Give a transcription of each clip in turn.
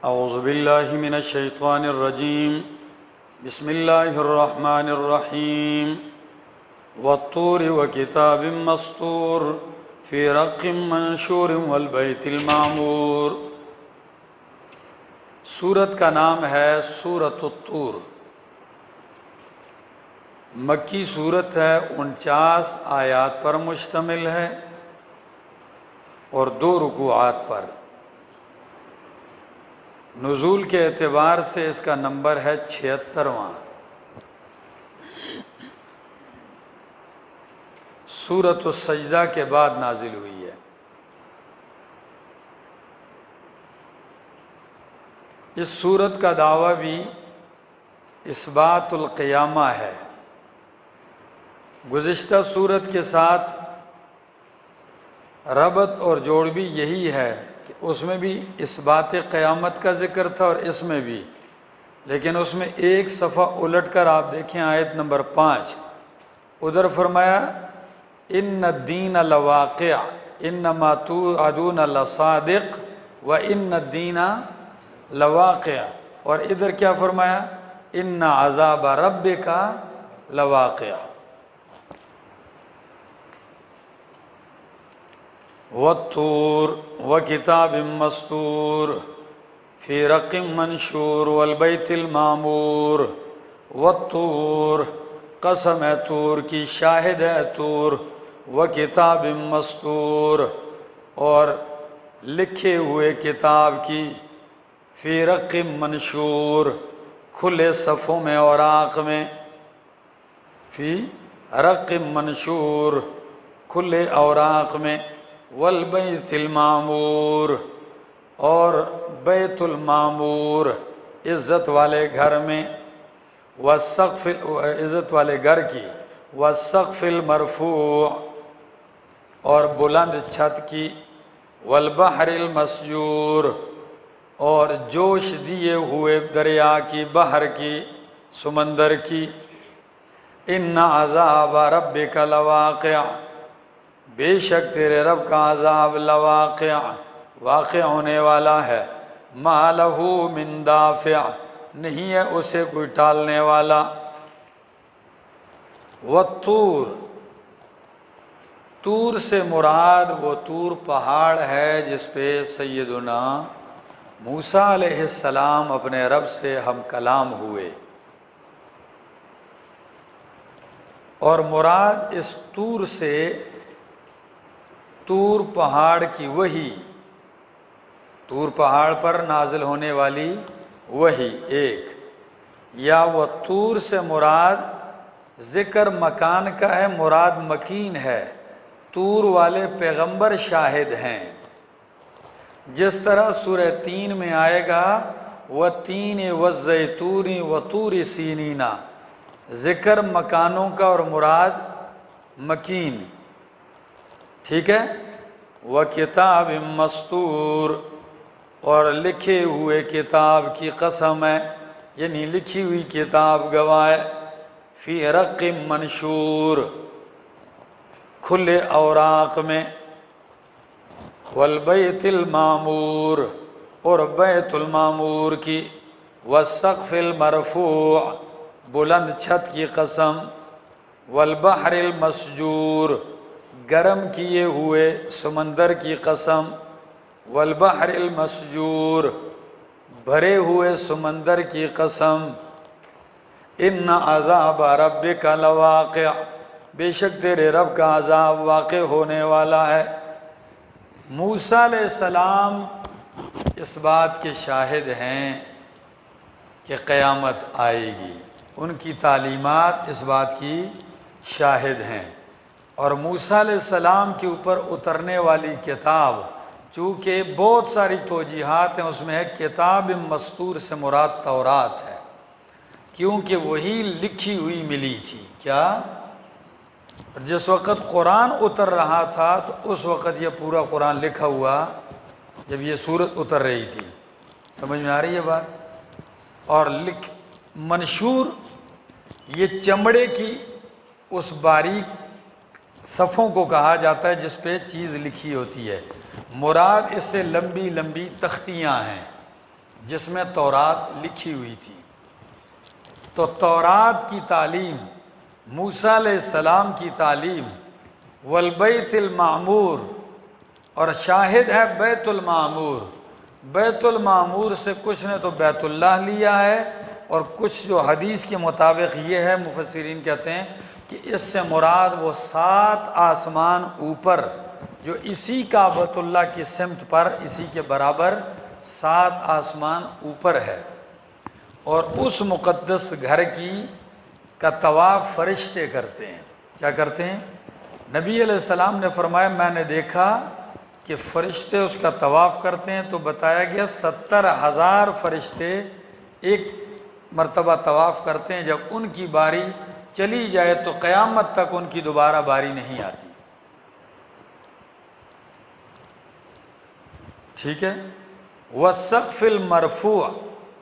اعوذ باللہ من الشیطان الرجیم بسم اللہ الرحمن الرحیم والطور وکتاب مسطور فی رق منشور والبیت المعمور۔ سورت کا نام ہے سورۃ الطور۔ مکی سورت ہے، 49 آیات پر مشتمل ہے اور 2 رکوعات پر۔ نزول کے اعتبار سے اس کا نمبر ہے 76واں۔ سورۃ السجدہ کے بعد نازل ہوئی ہے۔ اس سورت کا دعویٰ بھی اثبات القیامہ ہے۔ گزشتہ سورت کے ساتھ ربط اور جوڑ بھی یہی ہے کہ اس میں بھی اثبات قیامت کا ذکر تھا اور اس میں بھی، لیکن اس میں ایک صفحہ الٹ کر آپ دیکھیں آیت نمبر 5، ادھر فرمایا ان الدین لواقع انما توعدون لصادق وان الدین لواقع، اور ادھر کیا فرمایا ان عذاب ربک لواقع۔ والطور وکتاب مسطور فی رق منشور والبیت المعمور۔ والطور، قسم ہے طور کی، شاہد ہے طور، وکتاب مسطور، اور لکھے ہوئے کتاب کی، فی رق منشور، کھلے صفوں میں اوراق میں، فی رق منشور، کھلے اوراق میں، والبیت المعمور، اور بیت المعمور عزت والے گھر میں، والسقف، عزت والے گھر کی، والسقف المرفوع، اور بلند چھت کی، والبحر المسجور، اور جوش دیے ہوئے دریا کی، بحر کی، سمندر کی۔ ان عذاب ربک لواقع، بے شک تیرے رب کا عذاب لواقع، واقع ہونے والا ہے، ما لہ من دافع، نہیں ہے اسے کوئی ٹالنے والا۔ والطور، طور سے مراد وہ طور پہاڑ ہے جس پہ سیدنا موسیٰ علیہ السلام اپنے رب سے ہم کلام ہوئے، اور مراد اس طور سے طور پہاڑ کی وحی، طور پہاڑ پر نازل ہونے والی وحی ایک، یا وہ طور سے مراد ذکر مکان کا ہے، مراد مکین ہے، طور والے پیغمبر شاہد ہیں، جس طرح سورہ 3 میں آئے گا وَالتِّينِ وَالزَّيْتُونِ وَطُورِ سِينِينَ، ذکر مکانوں کا اور مراد مکین، ٹھیک ہے۔ وَكِتَابٍ مَّسْطُورٍ، اور لکھے ہوئے کتاب کی قسم ہے، یعنی لکھی ہوئی کتاب گواہ ہے، فی رق منشور، کھلے اوراق میں، والبیت المعمور، اور بیت المعمور کی، والسقف المرفوع، بلند چھت کی قسم، والبحر المسجور، گرم کیے ہوئے سمندر کی قسم، والبحر المسجور، بھرے ہوئے سمندر کی قسم۔ ان عذاب ربک لواقع، بے شک تیرے رب کا عذاب واقع ہونے والا ہے۔ موسیٰ علیہ السلام اس بات کے شاہد ہیں کہ قیامت آئے گی، ان کی تعلیمات اس بات کی شاہد ہیں، اور موسیٰ علیہ السلام کے اوپر اترنے والی کتاب، چونکہ بہت ساری توجیحات ہیں، اس میں ہے کتاب مسطور سے مراد تورات ہے، کیونکہ وہی لکھی ہوئی ملی تھی۔ کیا؟ جس وقت قرآن اتر رہا تھا تو اس وقت یہ پورا قرآن لکھا ہوا، جب یہ سورت اتر رہی تھی، سمجھ میں آ رہی ہے بات؟ اور منشور، یہ چمڑے کی اس باریک صفوں کو کہا جاتا ہے جس پہ چیز لکھی ہوتی ہے، مراد اس سے لمبی لمبی تختیاں ہیں، جس میں تورات لکھی ہوئی تھی۔ تو تورات کی تعلیم، موسیٰ علیہ السلام کی تعلیم، والبیت المعمور، اور شاہد ہے بیت المعمور۔ بیت المعمور سے کچھ نے تو بیت اللہ لیا ہے، اور کچھ جو حدیث کے مطابق یہ ہے، مفسرین کہتے ہیں کہ اس سے مراد وہ 7 آسمان اوپر جو اسی کعبۃ اللہ کی سمت پر اسی کے برابر 7 آسمان اوپر ہے، اور اس مقدس گھر کا طواف فرشتے کرتے ہیں۔ کیا کرتے ہیں؟ نبی علیہ السلام نے فرمایا میں نے دیکھا کہ فرشتے اس کا طواف کرتے ہیں، تو بتایا گیا 70,000 فرشتے ایک مرتبہ طواف کرتے ہیں۔ جب ان کی باری چلی جائے تو قیامت تک ان کی دوبارہ باری نہیں آتی۔ ٹھیک ہے؟ والسقف المرفوع،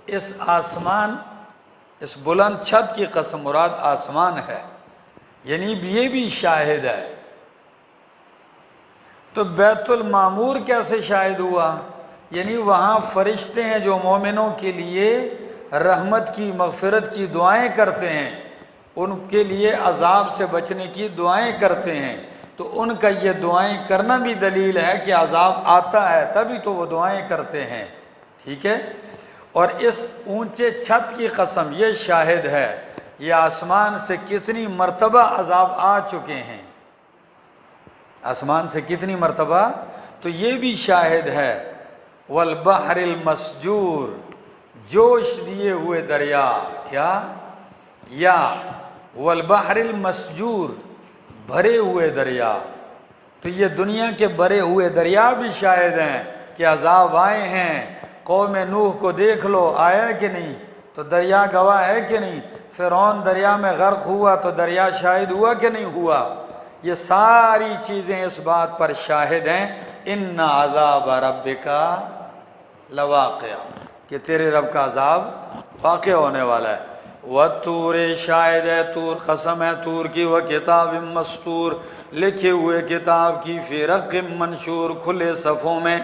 اس آسمان، اس بلند چھت کی قسم، مراد آسمان ہے، یعنی یہ بھی شاہد ہے۔ تو بیت المعمور کیسے شاہد ہوا؟ یعنی وہاں فرشتے ہیں جو مومنوں کے لیے رحمت کی، مغفرت کی دعائیں کرتے ہیں، ان کے لیے عذاب سے بچنے کی دعائیں کرتے ہیں۔ تو ان کا یہ دعائیں کرنا بھی دلیل ہے کہ عذاب آتا ہے، تبھی تو وہ دعائیں کرتے ہیں۔ ٹھیک ہے؟ اور اس اونچے چھت کی قسم، یہ شاہد ہے، یہ آسمان سے کتنی مرتبہ عذاب آ چکے ہیں، آسمان سے کتنی مرتبہ، تو یہ بھی شاہد ہے۔ والبحر المسجور، جوش دیے ہوئے دریا، کیا؟ یا والبحر المسجور، بھرے ہوئے دریا۔ تو یہ دنیا کے بھرے ہوئے دریا بھی شاہد ہیں کہ عذاب آئے ہیں۔ قوم نوح کو دیکھ لو، آیا کہ نہیں؟ تو دریا گواہ ہے کہ نہیں؟ فرعون دریا میں غرق ہوا تو دریا شاہد ہوا کہ نہیں ہوا؟ یہ ساری چیزیں اس بات پر شاہد ہیں، ان عذاب ربک لواقع، کہ تیرے رب کا عذاب واقع ہونے والا ہے۔ والطور، شاہد ہے طور، قسم ہے طور کی، وکتاب مستور، لکھے ہوئے کتاب کی، فی رق منشور، کھلے صفوں میں،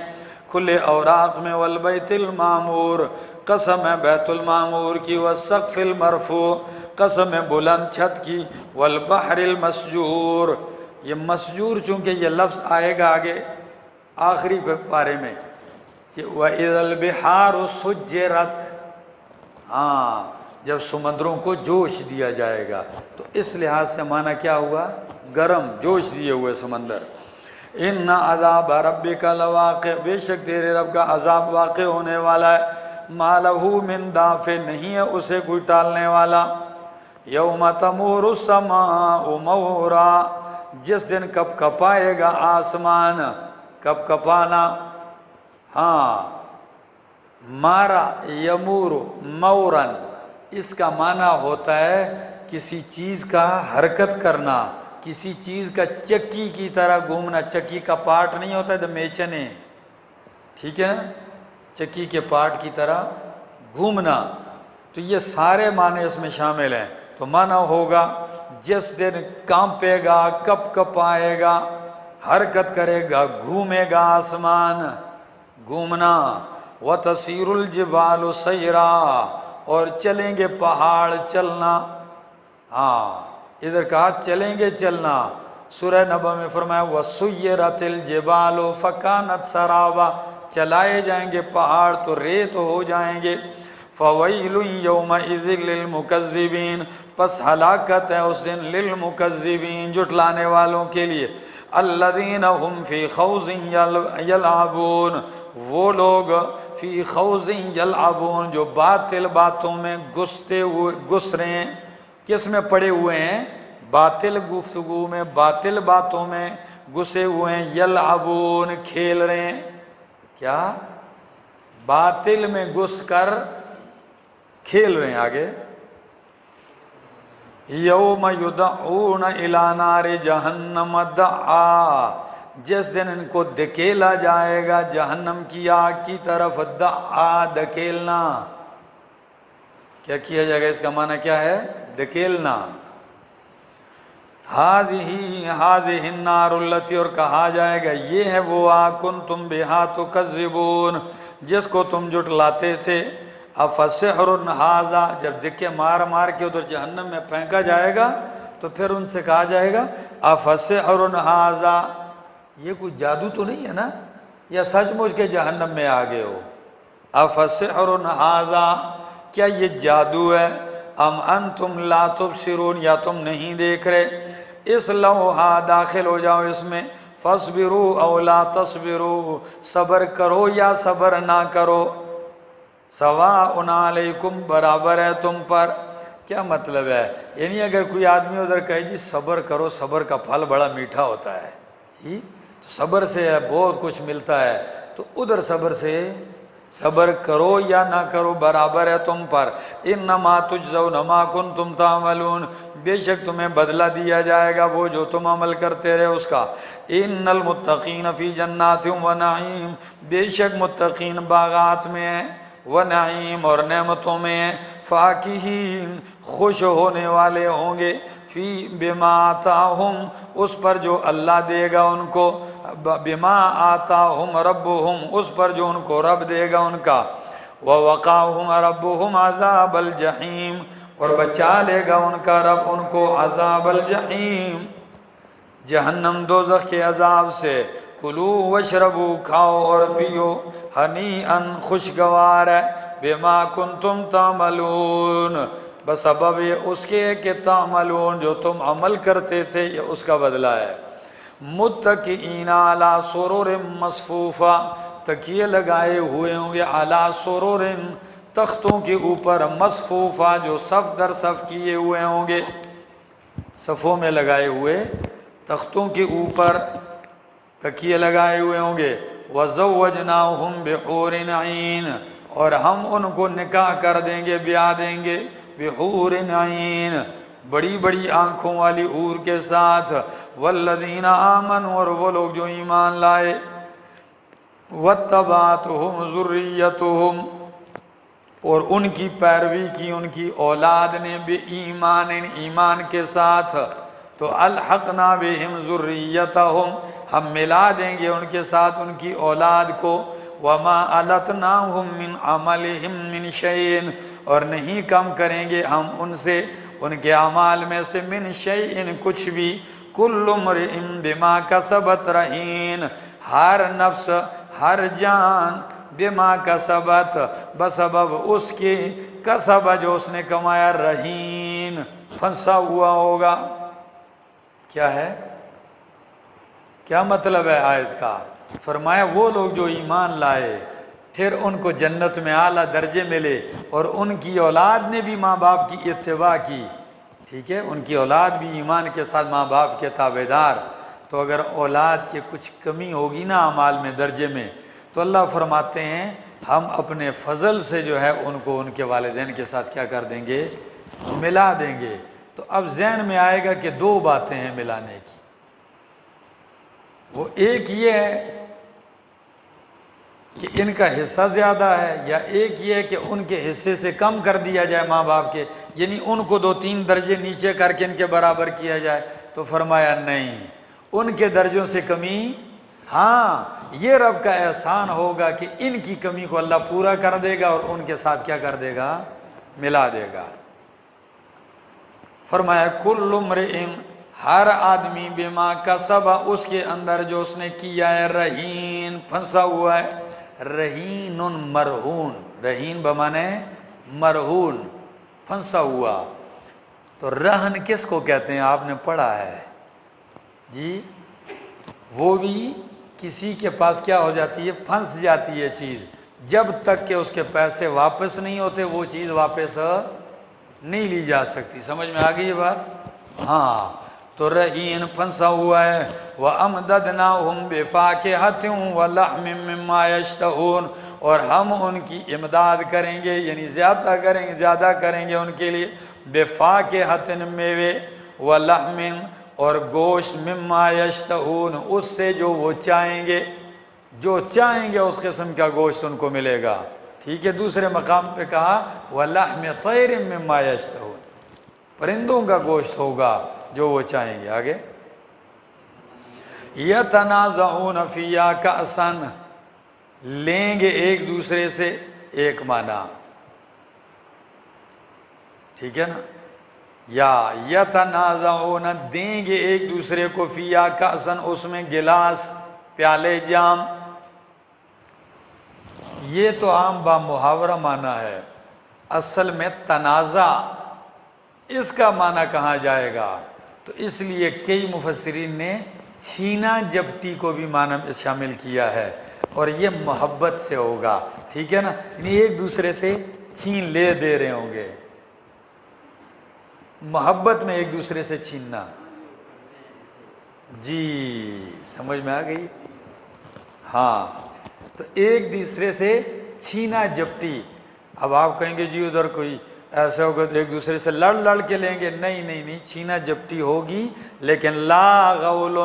کھلے اوراق میں، والبیت المعمور، قسم ہے بیت المعمور کی، والسقف المرفوع، قسم ہے بلند چھت کی، والبحر المسجور۔ یہ مسجور چونکہ یہ لفظ آئے گا آگے آخری پارے میں کہ وَإِذَا الْبِحَارُ سُجِّرَتْ، ہاں جب سمندروں کو جوش دیا جائے گا، تو اس لحاظ سے معنی کیا ہوا؟ گرم، جوش دیے ہوئے سمندر۔ ان عذاب ربک لواقع، بے شک تیرے رب کا عذاب واقع ہونے والا ہے۔ ما لہ من دافع، نہیں ہے اسے کوئی ٹالنے والا۔ یوم تمور السماء مورا، جس دن کپ کپائے گا آسمان، کپ کپانا، ہاں مارا یمور مورن، اس کا معنی ہوتا ہے کسی چیز کا حرکت کرنا، کسی چیز کا چکی کی طرح گھومنا۔ چکی کا پارٹ نہیں ہوتا ہے تو میچنے، ٹھیک ہے نا، چکی کے پارٹ کی طرح گھومنا۔ تو یہ سارے معنی اس میں شامل ہیں۔ تو معنی ہوگا جس دن کانپے گا، کپ کپائے گا، حرکت کرے گا، گھومے گا آسمان، گھومنا۔ وَتَسِيرُ الْجِبَالُ سَيْرًا، اور چلیں گے پہاڑ چلنا۔ ہاں ادھر کہا چلیں گے چلنا، سورہ نبا میں فرمایا وَسُيِّرَتِ الْجِبَالُ فَكَانَتْ سَرَابًا، چلائے جائیں گے پہاڑ تو ریت ہو جائیں گے۔ فَوَيْلٌ يَوْمَئِذٍ لِّلْمُكَذِّبِينَ، پس ہلاکت ہے اس دن للمکذبین، جھٹلانے والوں کے لیے۔ الذین هم فی خوض یلعبون، وہ لوگ فی خوض یلعبون جو باطل باتوں میں گھس رہے ہیں۔ کس میں پڑے ہوئے ہیں؟ باطل گفتگو میں، باطل باتوں میں گھسے ہوئے ہیں۔ یلعبون، کھیل رہے ہیں۔ کیا؟ باطل میں گھس کر کھیل رہے ہیں۔ آگے یوم یدعون الی نار جہنم دعا، جس دن ان کو دھکیلا جائے گا جہنم کی آگ کی طرف۔ دعا، دھکیلنا۔ کیا کیا جائے گا؟ اس کا معنی کیا ہے؟ دھکیلنا۔ هذه النار التي، اور کہا جائے گا یہ ہے وہ آگ، کنتم بہا تکذبون، جس کو تم جھٹلاتے تھے۔ افسحر ھذا، جب دکے مار مار کے ادھر جہنم میں پھینکا جائے گا تو پھر ان سے کہا جائے گا افسحر ھذا، یہ کوئی جادو تو نہیں ہے نا، یا سچ مچ کے جہنم میں آ گئے ہو؟ افسحر ھذا، کیا یہ جادو ہے؟ ام انتم لا تبصرون، یا تم نہیں دیکھ رہے؟ اصلوھا، داخل ہو جاؤ اس میں، فاصبروا او لا تصبروا، صبر کرو یا صبر نہ کرو، سواء علیکم، برابر ہے تم پر۔ کیا مطلب ہے؟ یعنی اگر کوئی آدمی ادھر کہے جی صبر کرو، صبر کا پھل بڑا میٹھا ہوتا ہے جی، صبر سے بہت کچھ ملتا ہے، تو ادھر صبر سے صبر کرو یا نہ کرو برابر ہے تم پر۔ انما تجزون ما کنتم تعملون، بے شک تمہیں بدلہ دیا جائے گا وہ جو تم عمل کرتے رہے اس کا۔ ان المتقین فی جنات و نعیم، بے شک متقین باغات میں ہیں، و نعیم، اور نعمتوں میں ہیں، فاکہین، خوش ہونے والے ہوں گے، فی بما آتاہم، اس پر جو اللہ دے گا ان کو، بما آتاہم ربہم، اس پر جو ان کو رب دے گا ان کا، ووقاہم ربہم عذاب الجحیم، اور بچا لے گا ان کا رب ان کو عذاب الجحیم، جہنم دوزخ کے عذاب سے۔ کلو وشربو، کھاؤ اور پیو، ہنیئا، خوشگوار ہے، بما کنتم تعملون، بسبب اس کے کہ تعملون، جو تم عمل کرتے تھے، یہ اس کا بدلہ ہے۔ متکئین علی سرر مصفوفہ، تکیے لگائے ہوئے ہوں گے، علی سرر، تختوں کے اوپر، مصفوفہ، جو صف در صف کیے ہوئے ہوں گے، صفوں میں لگائے ہوئے تختوں کے اوپر تکیے لگائے ہوئے ہوں گے۔ وَزَوَّجْنَاهُمْ بِحُورٍ عِينٍ، اور ہم ان کو نکاح کر دیں گے، بیاہ دیں گے، بحور عین، بڑی بڑی آنکھوں والی حور کے ساتھ۔ والذین آمنوا، اور وہ لوگ جو ایمان لائے، واتبعتہم ذریتہم، اور ان کی پیروی کی ان کی اولاد نے، بے ایمان، ایمان کے ساتھ، تو الحقنا بہم ذریتہم، ہم ملا دیں گے ان کے ساتھ ان کی اولاد کو، وما التناہم من عملہم من شیء، اور نہیں کم کریں گے ہم ان سے ان کے اعمال میں سے، من شیء، کچھ بھی، کل امرئ بما کسبت رہین، ہر نفس، ہر جان، بما کسبت، بسبب اس کی، کسب، جو اس نے کمایا، رہین، پھنسا ہوا ہوگا۔ کیا ہے؟ کیا مطلب ہے آیت کا؟ فرمایا وہ لوگ جو ایمان لائے، پھر ان کو جنت میں اعلیٰ درجے ملے، اور ان کی اولاد نے بھی ماں باپ کی اتباع کی، ٹھیک ہے، ان کی اولاد بھی ایمان کے ساتھ ماں باپ کے تابعدار۔ تو اگر اولاد کی کچھ کمی ہوگی نا اعمال میں، درجے میں، تو اللہ فرماتے ہیں ہم اپنے فضل سے جو ہے ان کو ان کے والدین کے ساتھ کیا کر دیں گے؟ ملا دیں گے۔ تو اب ذہن میں آئے گا کہ دو باتیں ہیں ملانے کی، وہ ایک یہ ہے کہ ان کا حصہ زیادہ ہے، یا ایک یہ ہے کہ ان کے حصے سے کم کر دیا جائے ماں باپ کے، یعنی ان کو 2-3 درجے نیچے کر کے ان کے برابر کیا جائے۔ تو فرمایا نہیں، ان کے درجوں سے کمی، ہاں یہ رب کا احسان ہوگا کہ ان کی کمی کو اللہ پورا کر دے گا اور ان کے ساتھ کیا کر دے گا؟ ملا دے گا۔ فرمایا کل امرئ، ہر آدمی، بما کسب، اس کے اندر جو اس نے کیا ہے، رہین، پھنسا ہوا ہے، رہین مرہون، رہین بمانے مرہون، پھنسا ہوا۔ تو رہن کس کو کہتے ہیں؟ آپ نے پڑھا ہے جی، وہ بھی کسی کے پاس کیا ہو جاتی ہے؟ پھنس جاتی ہے چیز، جب تک کہ اس کے پیسے واپس نہیں ہوتے وہ چیز واپس نہیں لی جا سکتی۔ سمجھ میں آ گئی یہ بات؟ ہاں، تو رہین پھنسا ہوا ہے۔ وَأَمْدَدْنَاهُمْ بِفَاكِهَةٍ وَلَحْمٍ مِّمَّا يَشْتَهُونَ، اور ہم ان کی امداد کریں گے، یعنی زیادہ کریں گے ان کے لیے، بِفَاكِهَةٍ، میوے، وَلَحْمٍ، اور گوشت، مِّمَّا يَشْتَهُونَ، اس سے جو وہ چاہیں گے، جو چاہیں گے اس قسم کا گوشت ان کو ملے گا، ٹھیک ہے۔ دوسرے مقام پہ کہا وَلَحْمِ طَيْرٍ مِّمَّا يَشْتَهُونَ، پرندوں کا گوشت ہوگا جو وہ چاہیں گے۔ آگے یتنازعون فیہا کأسا، لیں گے ایک دوسرے سے ایک معنی، ٹھیک ہے نا، یا یتنازعون دیں گے ایک دوسرے کو فیا کأسن اس میں گلاس پیالے جام، یہ تو عام با محاورہ معنی ہے، اصل میں تنازع اس کا معنی کہاں جائے گا؟ تو اس لیے کئی مفسرین نے چھینا جپٹی کو بھی معنی میں شامل کیا ہے، اور یہ محبت سے ہوگا، ٹھیک ہے نا، یعنی ایک دوسرے سے چھین لے دے رہے ہوں گے، محبت میں ایک دوسرے سے چھیننا، جی سمجھ میں آ گئی؟ ہاں، تو ایک دوسرے سے چھینا جپٹی۔ اب آپ کہیں گے جی ادھر کوئی ایسا ہوگا تو ایک دوسرے سے لڑ کے لیں گے، نہیں نہیں نہیں، چھینا جپٹی ہوگی، لیکن لا غول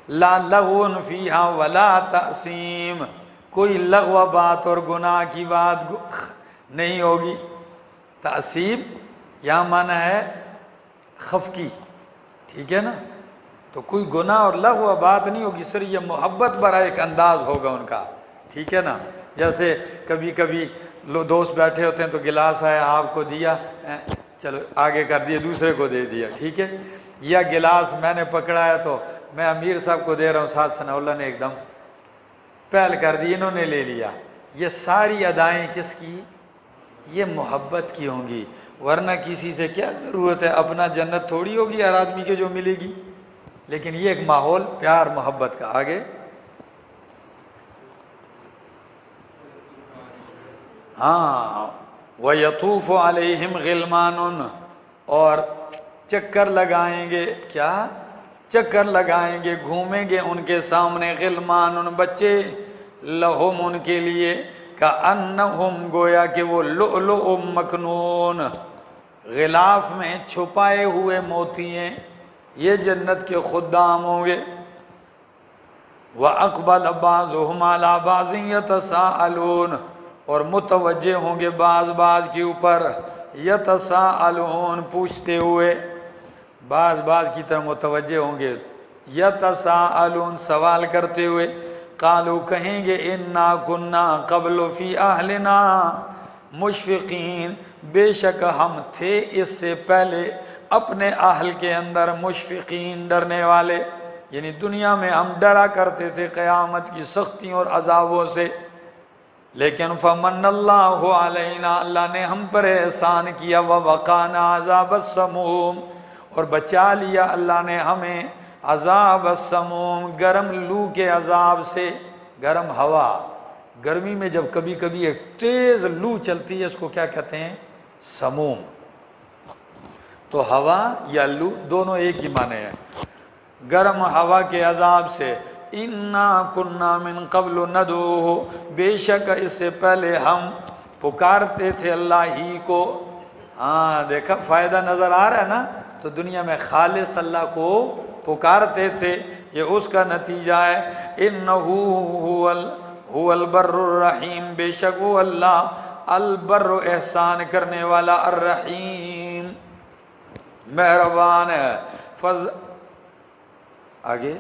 لا لغو فیہا ولا تأثیم، کوئی لغو بات اور گناہ کی بات نہیں ہوگی۔ تأثیم یہاں معنی ہے خفقی، ٹھیک ہے نا، تو کوئی گناہ اور لغو بات نہیں ہوگی، صرف یہ محبت بھرا ایک انداز ہوگا ان کا، ٹھیک ہے نا۔ جیسے کبھی کبھی دوست بیٹھے ہوتے ہیں تو گلاس آیا آپ کو دیا، چلو آگے کر دیا، دوسرے کو دے دیا، ٹھیک ہے، یا گلاس میں نے پکڑا ہے تو میں امیر صاحب کو دے رہا ہوں، ساتھ ثناء اللہ نے ایک دم پہل کر دی، انہوں نے لے لیا، یہ ساری ادائیں کس کی؟ یہ محبت کی ہوں گی، ورنہ کسی سے کیا ضرورت ہے، اپنا جنت تھوڑی ہوگی ہر آدمی کے جو ملے گی، لیکن یہ ایک ماحول پیار محبت کا۔ آگے ہاں، وَيَطُوفُ عَلَيْهِمْ غِلْمَانٌ، اور چکر لگائیں گے، کیا چکر لگائیں گے، گھومیں گے ان کے سامنے، غلمان بچے، لہم ان کے لیے، کأنہم گویا کہ وہ لؤلؤ مکنون، غلاف میں چھپائے ہوئے موتی ہیں، یہ جنت کے خدام ہوں گے۔ وَأَقْبَلَ بَعْضُهُمْ عَلَى بَعْضٍ يَتَسَاءَلُونَ، اور متوجہ ہوں گے بعض کے اوپر، یتساءلون پوچھتے ہوئے، بعض کی طرف متوجہ ہوں گے، یتساءلون سوال کرتے ہوئے، قالوا کہیں گے انا کنا قبل فی اہلنا مشفقین، بے شک ہم تھے اس سے پہلے اپنے اہل کے اندر مشفقین، ڈرنے والے، یعنی دنیا میں ہم ڈرا کرتے تھے قیامت کی سختیوں اور عذابوں سے، لیکن فمن اللہ علینا، اللہ نے ہم پر احسان کیا، ووقانا عذاب السموم، اور بچا لیا اللہ نے ہمیں عذاب السموم، گرم لو کے عذاب سے، گرم ہوا، گرمی میں جب کبھی کبھی ایک تیز لو چلتی ہے اس کو کیا کہتے ہیں؟ سموم، تو ہوا یا لو دونوں ایک ہی معنی ہے، گرم ہوا کے عذاب سے، انا کنا من قبل ندعوہ، بے شک اس سے پہلے ہم پکارتے تھے اللہ ہی کو۔ ہاں دیکھا فائدہ نظر آ رہا ہے نا، تو دنیا میں خالص اللہ کو پکارتے تھے، یہ اس کا نتیجہ ہے، انہو هو البر الرحیم، بے شک وہ اللہ البر احسان کرنے والا، الرحیم مہربان ہے۔ آگے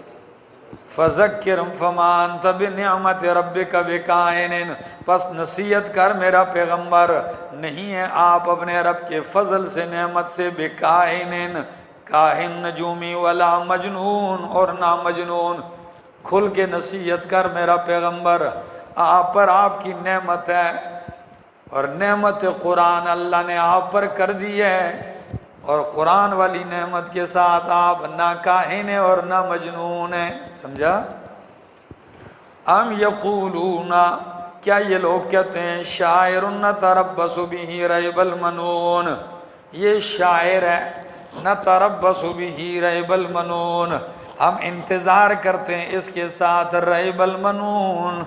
فذکر فما انت بنعمت ربک بکاہن، پس نصیحت کر میرا پیغمبر، نہیں ہے آپ اپنے رب کے فضل سے نعمت سے، بکاہن کاہن نجومی، ولا مجنون اور نہ مجنون، کھل کے نصیحت کر میرا پیغمبر، آپ پر آپ کی نعمت ہے، اور نعمت قرآن اللہ نے آپ پر کر دی ہے، اور قرآن والی نعمت کے ساتھ آپ نہ کاہن ہیں اور نہ مجنون ہیں، سمجھا؟ ام یقولون، کیا یہ لوگ کہتے ہیں، شاعر نتربص بہ ریب المنون، یہ شاعر ہے، نتربص بہ ریب المنون، ہم انتظار کرتے ہیں اس کے ساتھ ریب المنون،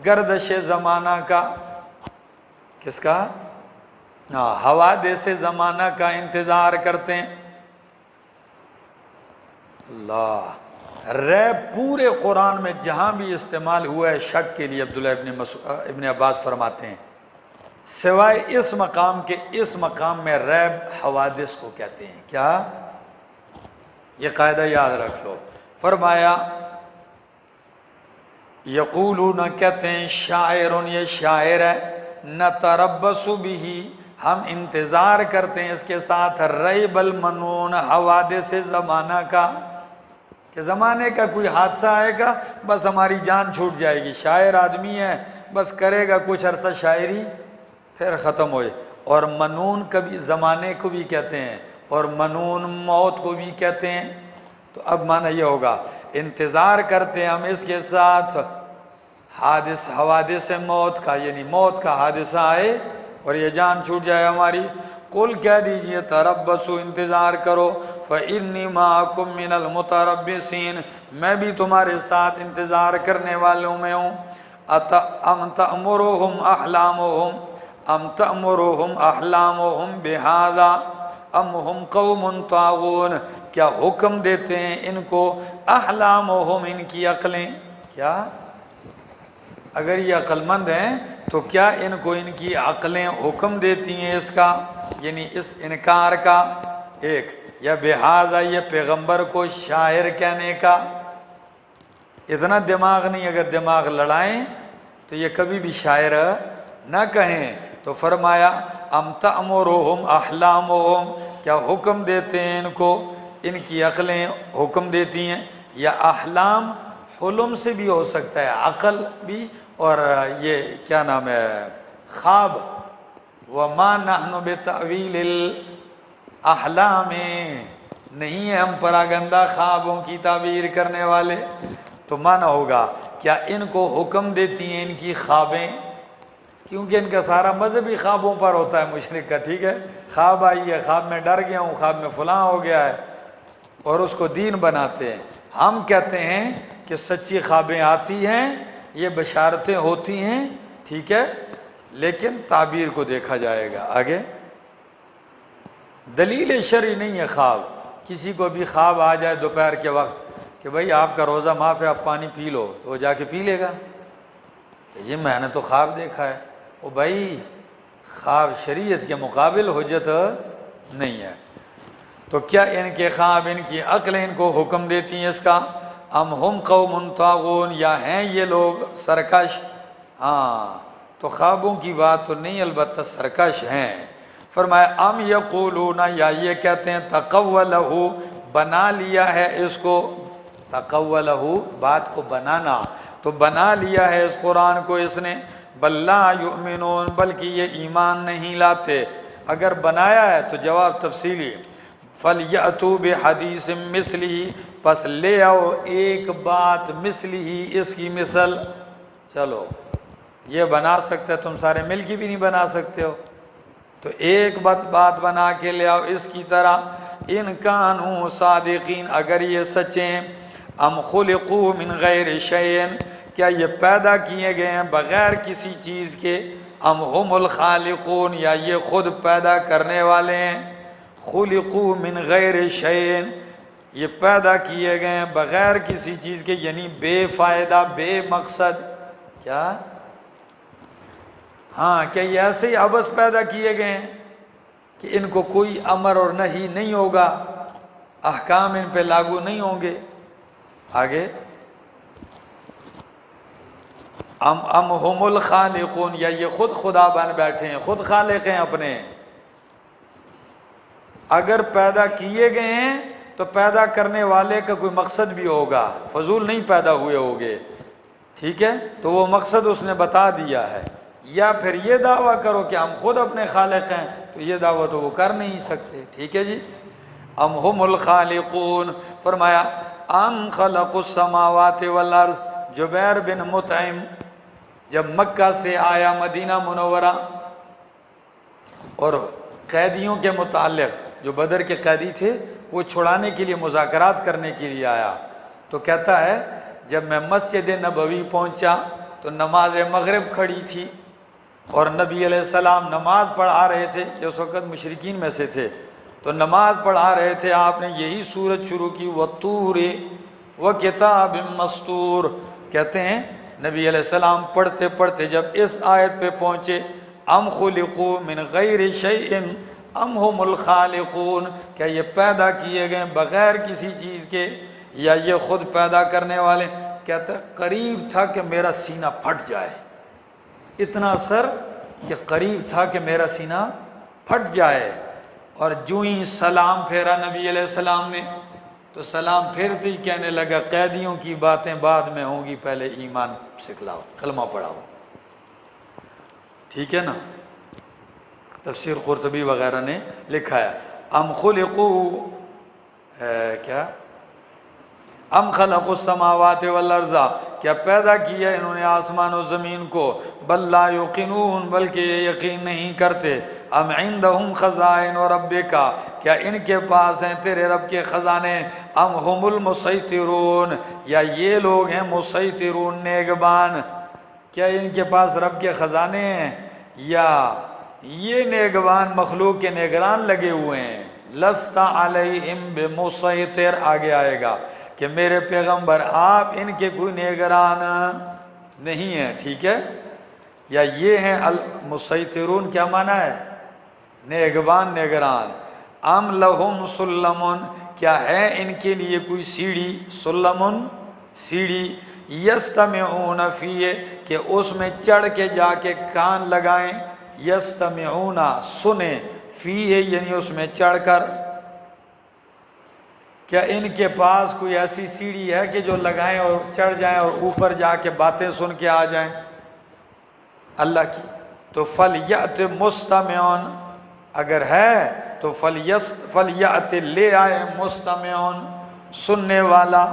گردش زمانہ کا، کس کا؟ حوادث زمانہ کا انتظار کرتے ہیں۔ اللہ، ریب پورے قرآن میں جہاں بھی استعمال ہوا ہے شک کے لیے، عبداللہ ابن عباس فرماتے ہیں، سوائے اس مقام کے، اس مقام میں ریب حوادث کو کہتے ہیں، کیا؟ یہ قاعدہ یاد رکھ لو، فرمایا یقولون کہتے ہیں شاعر، یہ شاعر ہے، نتربص بہ ہم انتظار کرتے ہیں اس کے ساتھ، ریب المنون حوادث زمانہ کا، کہ زمانے کا کوئی حادثہ آئے گا بس ہماری جان چھوٹ جائے گی، شاعر آدمی ہے بس کرے گا کچھ عرصہ شاعری پھر ختم ہوئے۔ اور منون کبھی زمانے کو بھی کہتے ہیں اور منون موت کو بھی کہتے ہیں۔ تو اب معنی یہ ہوگا انتظار کرتے ہیں ہم اس کے ساتھ حوادث موت کا، یعنی موت کا حادثہ آئے اور یہ جان چھوٹ جائے ہماری۔ قل کہہ دیجئے تربصوا انتظار کرو، فإنی معکم من المتربصین میں بھی تمہارے ساتھ انتظار کرنے والوں میں ہوں۔ ام تأمرهم احلامهم بہذا ام ہم قوم طاغون کیا حکم دیتے ہیں ان کو احلامهم ان کی عقلیں، کیا اگر یہ عقل مند ہیں تو کیا ان کو ان کی عقلیں حکم دیتی ہیں اس کا، یعنی اس انکار کا، ایک یا بہذا یہ پیغمبر کو شاعر کہنے کا، اتنا دماغ نہیں، اگر دماغ لڑائیں تو یہ کبھی بھی شاعر نہ کہیں۔ تو فرمایا ام تأمرهم احلامهم کیا حکم دیتے ہیں ان کو ان کی عقلیں حکم دیتی ہیں، یا احلام حلم سے بھی ہو سکتا ہے، عقل بھی، اور یہ کیا نام ہے خواب، وما نحن بتأویل الاحلام نہیں ہے ہم پراگندہ خوابوں کی تعبیر کرنے والے۔ تو معنی ہوگا کیا ان کو حکم دیتی ہیں ان کی خوابیں، کیونکہ ان کا سارا مذہبی خوابوں پر ہوتا ہے مشرک کا، ٹھیک ہے، خواب آئی ہے، خواب میں ڈر گیا ہوں، خواب میں فلاں ہو گیا ہے، اور اس کو دین بناتے ہیں۔ ہم کہتے ہیں کہ سچی خوابیں آتی ہیں، یہ بشارتیں ہوتی ہیں، ٹھیک ہے، لیکن تعبیر کو دیکھا جائے گا آگے۔ دلیل شرعی نہیں ہے خواب، کسی کو بھی خواب آ جائے دوپہر کے وقت کہ بھائی آپ کا روزہ معاف ہے آپ پانی پی لو، تو وہ جا کے پی لے گا، یہ میں نے تو خواب دیکھا ہے، وہ بھائی خواب شریعت کے مقابل حجت نہیں ہے۔ تو کیا ان کے خواب ان کی عقلیں ان کو حکم دیتی ہیں اس کا، ام ہم قوم طاغون یا ہیں یہ لوگ سرکش، ہاں تو خوابوں کی بات تو نہیں، البتہ سرکش ہیں۔ فرمایا ام یقولون یا یہ کہتے ہیں تقولہ بنا لیا ہے اس کو، تقولہ بات کو بنانا، تو بنا لیا ہے اس قرآن کو اس نے، بل لا یؤمنون بلکہ یہ ایمان نہیں لاتے۔ اگر بنایا ہے تو جواب تفصیلی، فَلْيَأْتُوا بِحَدِيثٍ مِثْلِهِ پس لے آؤ ایک بات مثلہ اس کی مثل، چلو یہ بنا سکتے تم سارے مل کی بھی نہیں بنا سکتے ہو، تو ایک بات بنا کے لے آؤ اس کی طرح، ان کانوا صادقین اگر یہ سچے ہیں، ام خلقوا من غیر شیء کیا یہ پیدا کیے گئے ہیں بغیر کسی چیز کے، ام هم الخالقون یا یہ خود پیدا کرنے والے ہیں، خلقوا من غیر شیء یہ پیدا کیے گئے ہیں بغیر کسی چیز کے، یعنی بے فائدہ بے مقصد، کیا ہاں کیا یہ ایسے ہی عبث پیدا کیے گئے ہیں کہ ان کو کوئی امر اور نہی نہیں ہوگا، احکام ان پہ لاگو نہیں ہوں گے۔ آگے ام هم الخالقون یا یہ خود خدا بن بیٹھے ہیں، خود خالق ہیں اپنے، اگر پیدا کیے گئے ہیں تو پیدا کرنے والے کا کوئی مقصد بھی ہوگا، فضول نہیں پیدا ہوئے ہوگے، ٹھیک ہے، تو وہ مقصد اس نے بتا دیا ہے۔ یا پھر یہ دعویٰ کرو کہ ہم خود اپنے خالق ہیں، تو یہ دعویٰ تو وہ کر نہیں سکتے، ٹھیک ہے جی۔ ام هم الخالقون فرمایا ام خلق السماوات والارض، جبیر بن مطعم جب مکہ سے آیا مدینہ منورہ اور قیدیوں کے متعلق جو بدر کے قیدی تھے وہ چھڑانے کے لیے مذاکرات کرنے کے لیے آیا، تو کہتا ہے جب میں مسجد نبوی پہنچا تو نماز مغرب کھڑی تھی اور نبی علیہ السلام نماز پڑھا رہے تھے، یہ اس وقت مشرکین میں سے تھے، تو نماز پڑھا رہے تھے، آپ نے یہی سورت شروع کی وَالطُّورِ وَكِتَابٍ مَّسْطُورٍ، کہتے ہیں نبی علیہ السلام پڑھتے پڑھتے جب اس آیت پہ پہنچے ام خلقوا من غیر شیء ام هم الخالقون کیا یہ پیدا کیے گئے بغیر کسی چیز کے یا یہ خود پیدا کرنے والے، کہتا ہے قریب تھا کہ میرا سینہ پھٹ جائے، اتنا اثر کہ قریب تھا کہ میرا سینہ پھٹ جائے۔ اور جو ہی سلام پھیرا نبی علیہ السلام نے تو سلام پھیرتے ہی کہنے لگا قیدیوں کی باتیں بعد میں ہوں گی، پہلے ایمان سکھلاؤ، کلمہ پڑھاؤ۔ ٹھیک ہے نا؟ تفسیر قرطبی وغیرہ نے لکھا ہے ام خلقوا کیا ام خلقوا السماوات والارض، کیا پیدا کیا انہوں نے آسمان و زمین کو، بل لا یوقنون، بلکہ یہ یقین نہیں کرتے، ام عندہم خزائن ربک، کیا ان کے پاس ہیں تیرے رب کے خزانے، ام ہم المسیطرون، یا یہ لوگ ہیں مسیطرون نیگبان، کیا ان کے پاس رب کے خزانے ہیں، یا یہ نیگبان مخلوق کے نگران لگے ہوئے ہیں۔ لست علیہم بمسیطر، آگے آئے گا کہ میرے پیغمبر آپ ان کے کوئی نگران نہیں ہیں، ٹھیک ہے؟ یا یہ ہیں المسیطرون، کیا معنی ہے؟ نیگبان، نگران۔ ام لہم سلمن، کیا ہے ان کے لیے کوئی سیڑھی، سلمن سیڑھی، یستمعون فیہ، کہ اس میں چڑھ کے جا کے کان لگائیں، یستمعون سنیں، فیہ یعنی اس میں چڑھ کر، کیا ان کے پاس کوئی ایسی سیڑھی ہے کہ جو لگائیں اور چڑھ جائیں اور اوپر جا کے باتیں سن کے آ جائیں اللہ کی؟ تو فلیأت مستمعون، اگر ہے تو فلیأت لے آئے مستمعون، سننے والا،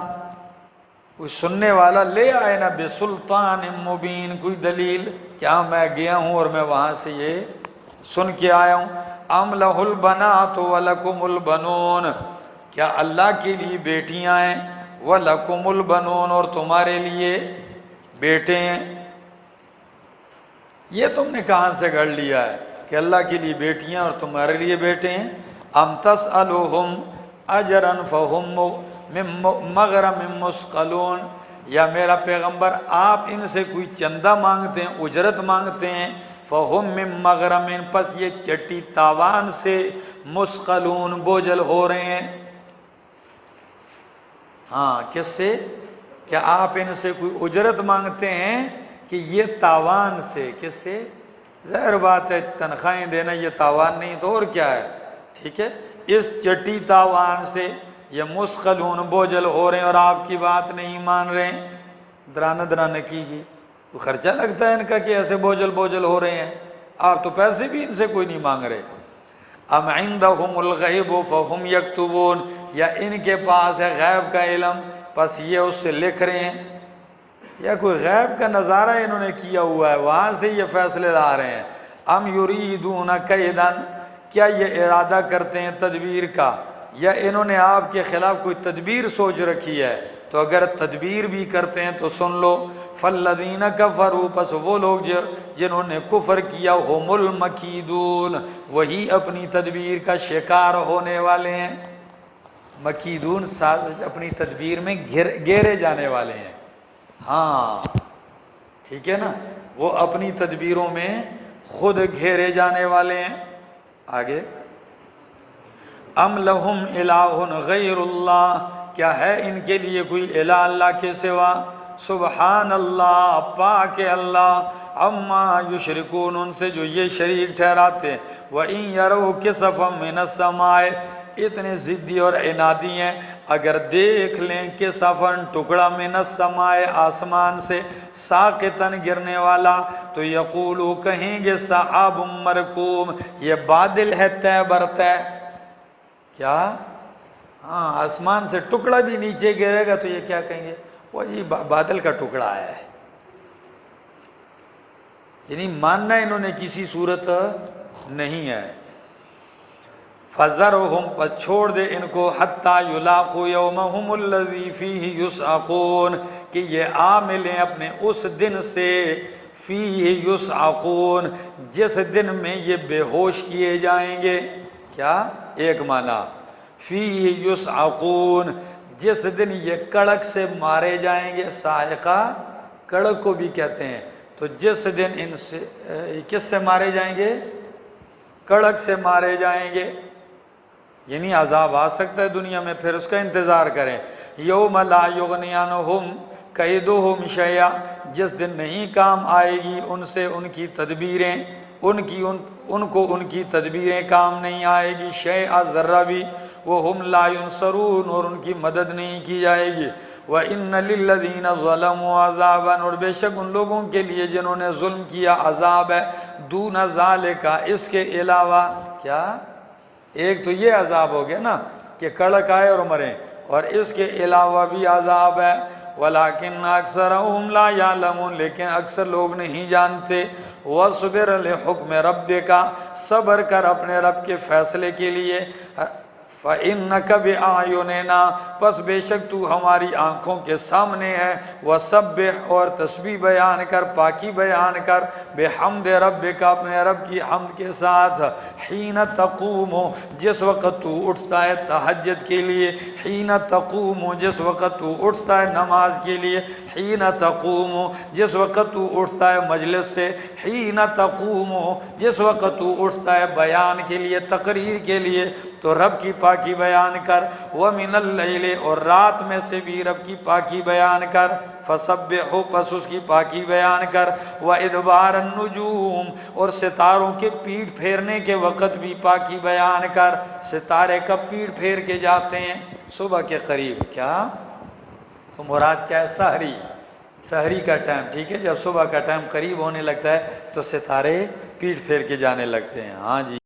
کوئی سننے والا لے آئے نا، بسلطان مبین، کوئی دلیل کہ ہاں میں گیا ہوں اور میں وہاں سے یہ سن کے آیا ہوں۔ ام لہ البنات ولکم البنون، کیا اللہ کے لیے بیٹیاں ہیں، وَلَكُمُ الْبَنُونَ، اور تمہارے لیے بیٹے ہیں؟ یہ تم نے کہاں سے گھڑ لیا ہے کہ اللہ کے لیے بیٹیاں اور تمہارے لیے بیٹے ہیں؟ ام تسألوہم اجرا فہم من مغرم مثقلون، یا میرا پیغمبر آپ ان سے کوئی چندہ مانگتے ہیں، اجرت مانگتے ہیں، فہم من مغرم، پس یہ چٹی تاوان سے، مثقلون بوجھل ہو رہے ہیں۔ ہاں، کس سے؟ کہ آپ ان سے کوئی اجرت مانگتے ہیں کہ یہ تاوان سے، کس سے؟ ظاہر بات ہے تنخواہیں دینا یہ تاوان نہیں تو اور کیا ہے، ٹھیک ہے؟ اس چٹی تاوان سے یہ مثقلون بوجھل ہو رہے ہیں اور آپ کی بات نہیں مان رہے ہیں۔ درانہ درانہ کیجیے، تو خرچہ لگتا ہے ان کا کہ ایسے بوجھل ہو رہے ہیں، آپ تو پیسے بھی ان سے کوئی نہیں مانگ رہے۔ ام عندہم الغیب فہم یکتبون، یا ان کے پاس ہے غیب کا علم پس یہ اس سے لکھ رہے ہیں، یا کوئی غیب کا نظارہ انہوں نے کیا ہوا ہے وہاں سے یہ فیصلے لا رہے ہیں۔ ام یریدون کیدن، کیا یہ ارادہ کرتے ہیں تدبیر کا، یا انہوں نے آپ کے خلاف کوئی تدبیر سوچ رکھی ہے؟ تو اگر تدبیر بھی کرتے ہیں تو سن لو، فالذین کفروا، پس وہ لوگ جنہوں نے کفر کیا، ہم المکیدون، وہی اپنی تدبیر کا شکار ہونے والے ہیں۔ مکیدون سازش اپنی تدبیر میں گھیرے جانے والے ہیں، ہاں ٹھیک ہے نا، وہ اپنی تدبیروں میں خود گھیرے جانے والے ہیں۔ آگے ام لہم الہ غیر اللہ، کیا ہے ان کے لیے کوئی الہ اللہ کے سوا؟ سبحان اللہ، پاک اللہ، عما یشرکون، ان سے جو یہ شریک ٹھہراتے ہیں۔ وَإِن يَرَوْا كِسَفًا مِّنَ السَّمَاءِ، اتنے ضدی اور عنادی ہیں، اگر دیکھ لیں کسفن ٹکڑا من السماء آسمان سے، ساقطن گرنے والا، تو یقولو کہیں گے سحاب مرکوم، یہ بادل ہے طے برطے۔ کیا؟ ہاں، آسمان سے ٹکڑا بھی نیچے گرے گا تو یہ کیا کہیں گے؟ وہ جی بادل کا ٹکڑا آیا ہے، یعنی ماننا انہوں نے کسی صورت نہیں ہے۔ فَذَرْهُمْ، پس چھوڑ دے ان کو، حَتَّى يُلَاقُوا يَوْمَهُمُ الَّذِي فِيهِ يُسْعَقُونَ، کہ یہ آ ملیں اپنے اس دن سے، فِيهِ يُسْعَقُونَ، جس دن میں یہ بے ہوش کیے جائیں گے۔ کیا؟ ایک معنی فِيهِ يُسْعَقُونَ، جس دن یہ کڑک سے مارے جائیں گے، صاعقہ کڑک کو بھی کہتے ہیں، تو جس دن ان سے کس سے مارے جائیں گے؟ کڑک سے مارے جائیں گے، یعنی عذاب آ سکتا ہے دنیا میں، پھر اس کا انتظار کریں۔ یوم لا یغنی عنہم قیدہم شیئا، جس دن نہیں کام آئے گی ان سے ان کی تدبیریں، ان کو ان کی تدبیریں کام نہیں آئے گی، شیئا ذرہ بھی، وہم لا ینصرون، اور ان کی مدد نہیں کی جائے گی۔ وَإِنَّ لِلَّذِينَ ظَلَمُوا عَذَابًا، اور بے شک ان لوگوں کے لیے جنہوں نے ظلم کیا عذاب ہے، دون ذالک، اس کے علاوہ، کیا؟ ایک تو یہ عذاب ہو گیا نا کہ کڑک آئے اور مریں، اور اس کے علاوہ بھی عذاب ہے۔ وَلَٰكِنَّ أَكْثَرَهُمْ لَا يَعْلَمُونَ، لیکن اکثر لوگ نہیں جانتے۔ وَاصْبِرْ لِحُكْمِ رَبِّكَ، صبر کر اپنے رب کے فیصلے کے لیے۔ فَإِنَّكَ بِأَعْيُنِنَا، پس بے شک تو ہماری آنکھوں کے سامنے ہے۔ وَسَبِّحْ، اور تسبیح بیان کر، پاکی بیان کر، بِحَمْدِ رَبِّكَ، اپنے رب کی حمد کے ساتھ، حین تقوم، جس وقت تو اٹھتا ہے تہجد کے لیے، حین تقوم، جس وقت تو اٹھتا ہے نماز کے لیے، حین تقوم، جس وقت تو اٹھتا ہے مجلس سے، حین تقوم، جس وقت تو اٹھتا ہے بیان کے لیے، تقریر کے لیے، تو رب کی پاکی بیان کر۔ وَمِنَ اللَّيْلِ، اور رات میں سے بھی رب کی پاکی بیان کر، فَسَبِّحُ، پس اس کی پاکی بیان کر، وَإِدْبَارَ النُّجُومِ، اور ستاروں کے پیٹ پھیرنے کے وقت بھی پاکی بیان کر۔ ستارے کب پیٹ پھیر کے جاتے ہیں؟ صبح کے قریب، کیا؟ تو مراد کیا ہے؟ سحری، سحری کا ٹائم، ٹھیک ہے، جب صبح کا ٹائم قریب ہونے لگتا ہے تو ستارے پیٹ پھیر کے جانے لگتے ہیں۔ ہاں جی۔